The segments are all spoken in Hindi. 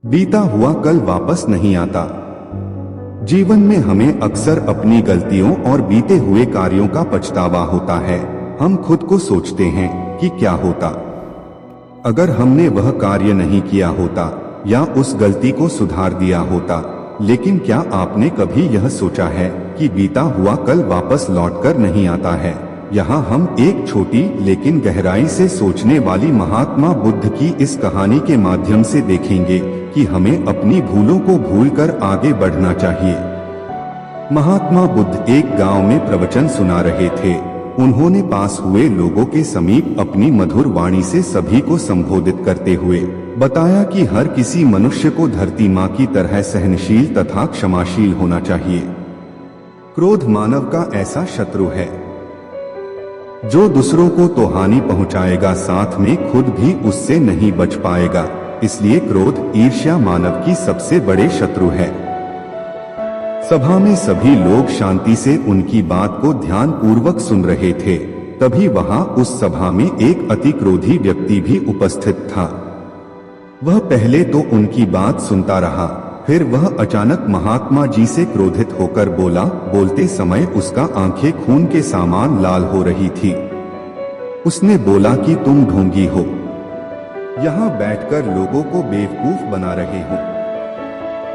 बीता हुआ कल वापस नहीं आता। जीवन में हमें अक्सर अपनी गलतियों और बीते हुए कार्यों का पछतावा होता है। हम खुद को सोचते हैं कि क्या होता अगर हमने वह कार्य नहीं किया होता या उस गलती को सुधार दिया होता। लेकिन क्या आपने कभी यह सोचा है कि बीता हुआ कल वापस लौटकर नहीं आता है? यहाँ हम एक छोटी लेकिन गहराई से सोचने वाली महात्मा बुद्ध की इस कहानी के माध्यम से देखेंगे कि हमें अपनी भूलों को भूलकर आगे बढ़ना चाहिए। महात्मा बुद्ध एक गांव में प्रवचन सुना रहे थे। उन्होंने पास हुए लोगों के समीप अपनी मधुर वाणी से सभी को संबोधित करते हुए बताया कि हर किसी मनुष्य को धरती माँ की तरह सहनशील तथा क्षमाशील होना चाहिए। क्रोध मानव का ऐसा शत्रु है जो दूसरों को तो हानि पहुंचाएगा, साथ में खुद भी उससे नहीं बच पाएगा। इसलिए क्रोध ईर्ष्या मानव की सबसे बड़े शत्रु है। सभा में सभी लोग शांति से उनकी बात को ध्यान पूर्वक सुन रहे थे। तभी वहां उस सभा में एक अति क्रोधी व्यक्ति भी उपस्थित था। वह पहले तो उनकी बात सुनता रहा, फिर वह अचानक महात्मा जी से क्रोधित होकर बोला। बोलते समय उसका आंखें खून के समान लाल हो रही थी। उसने बोला कि तुम ढोंगी हो, यहाँ बैठकर लोगों को बेवकूफ बना रहे हो।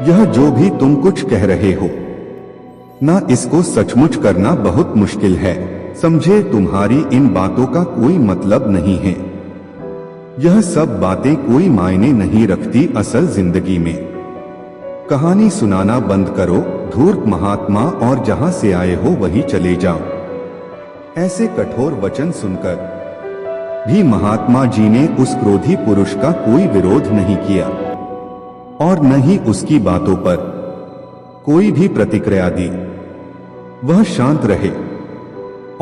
यह जो भी तुम कुछ कह रहे हो ना, इसको सचमुच करना बहुत मुश्किल है। समझे, तुम्हारी इन बातों का कोई मतलब नहीं है। यह सब बातें कोई मायने नहीं रखती असल जिंदगी में। कहानी सुनाना बंद करो, धूर्त महात्मा, और जहां से आए हो वहीं चले जाओ। ऐसे कठोर वचन सुनकर भी महात्मा जी ने उस क्रोधी पुरुष का कोई विरोध नहीं किया और न ही उसकी बातों पर कोई भी प्रतिक्रिया दी। वह शांत रहे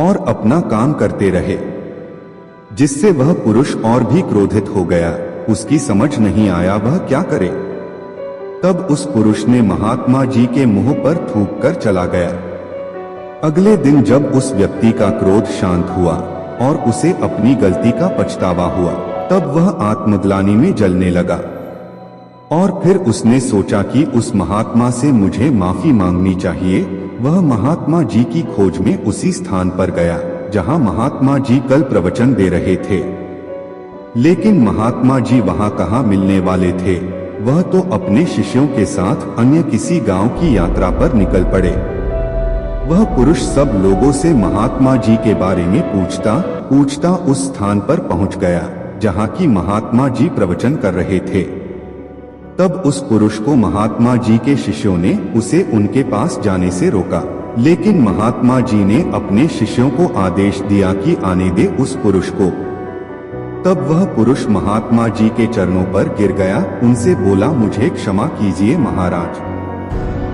और अपना काम करते रहे, जिससे वह पुरुष और भी क्रोधित हो गया। उसकी समझ नहीं आया वह क्या करे। तब उस पुरुष ने महात्मा जी के मुंह पर थूककर चला गया। अगले दिन जब उस व्यक्ति का क्रोध शांत हुआ और उसे अपनी गलती का पछतावा हुआ, तब वह आत्मग्लानि में जलने लगा और फिर उसने सोचा कि उस महात्मा से मुझे माफी मांगनी चाहिए। वह महात्मा जी की खोज में उसी स्थान पर गया जहां महात्मा जी कल प्रवचन दे रहे थे। लेकिन महात्मा जी वहां कहाँ मिलने वाले थे? वह तो अपने शिष्यों के साथ अन्य किसी गांव की यात्रा पर निकल पड़े। वह पुरुष सब लोगों से महात्मा जी के बारे में पूछता उस स्थान पर पहुंच गया जहां की महात्मा जी प्रवचन कर रहे थे। तब उस पुरुष को महात्मा जी के शिष्यों ने उसे उनके पास जाने से रोका, लेकिन महात्मा जी ने अपने शिष्यों को आदेश दिया कि आने दे उस पुरुष को। तब वह पुरुष महात्मा जी के चरणों पर गिर गया, उनसे बोला, मुझे क्षमा कीजिए महाराज।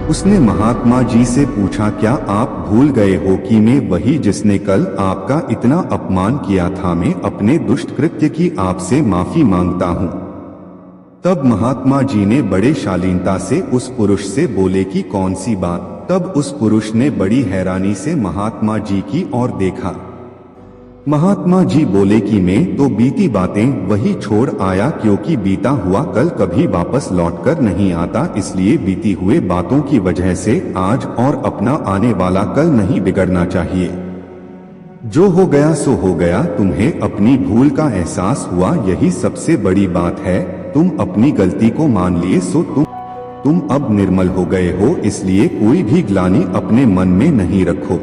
उसने महात्मा जी से पूछा, क्या आप भूल गए हो कि मैं वही जिसने कल आपका इतना अपमान किया था? मैं अपने दुष्ट कृत्य की आपसे माफी मांगता हूँ। तब महात्मा जी ने बड़े शालीनता से उस पुरुष से बोले कि कौन सी बात? तब उस पुरुष ने बड़ी हैरानी से महात्मा जी की ओर देखा। महात्मा जी बोले कि मैं तो बीती बातें वही छोड़ आया, क्योंकि बीता हुआ कल कभी वापस लौटकर नहीं आता। इसलिए बीती हुए बातों की वजह से आज और अपना आने वाला कल नहीं बिगड़ना चाहिए। जो हो गया सो हो गया। तुम्हें अपनी भूल का एहसास हुआ, यही सबसे बड़ी बात है। तुम अपनी गलती को मान लिए, सो तुम अब निर्मल हो गए हो। इसलिए कोई भी ग्लानि अपने मन में नहीं रखो।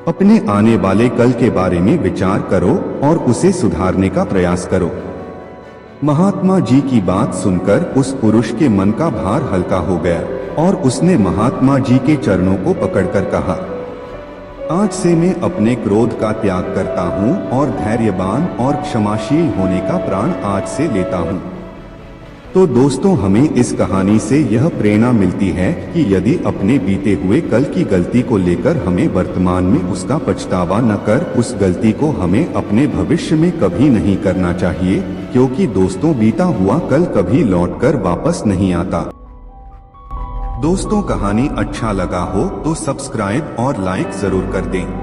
अपने आने वाले कल के बारे में विचार करो और उसे सुधारने का प्रयास करो। महात्मा जी की बात सुनकर उस पुरुष के मन का भार हल्का हो गया और उसने महात्मा जी के चरणों को पकड़कर कहा, आज से मैं अपने क्रोध का त्याग करता हूँ और धैर्यवान और क्षमाशील होने का प्राण आज से लेता हूँ। तो दोस्तों, हमें इस कहानी से यह प्रेरणा मिलती है कि यदि अपने बीते हुए कल की गलती को लेकर हमें वर्तमान में उसका पछतावा न कर, उस गलती को हमें अपने भविष्य में कभी नहीं करना चाहिए, क्योंकि दोस्तों, बीता हुआ कल कभी लौटकर वापस नहीं आता। दोस्तों, कहानी अच्छा लगा हो तो सब्सक्राइब और लाइक जरूर कर दें।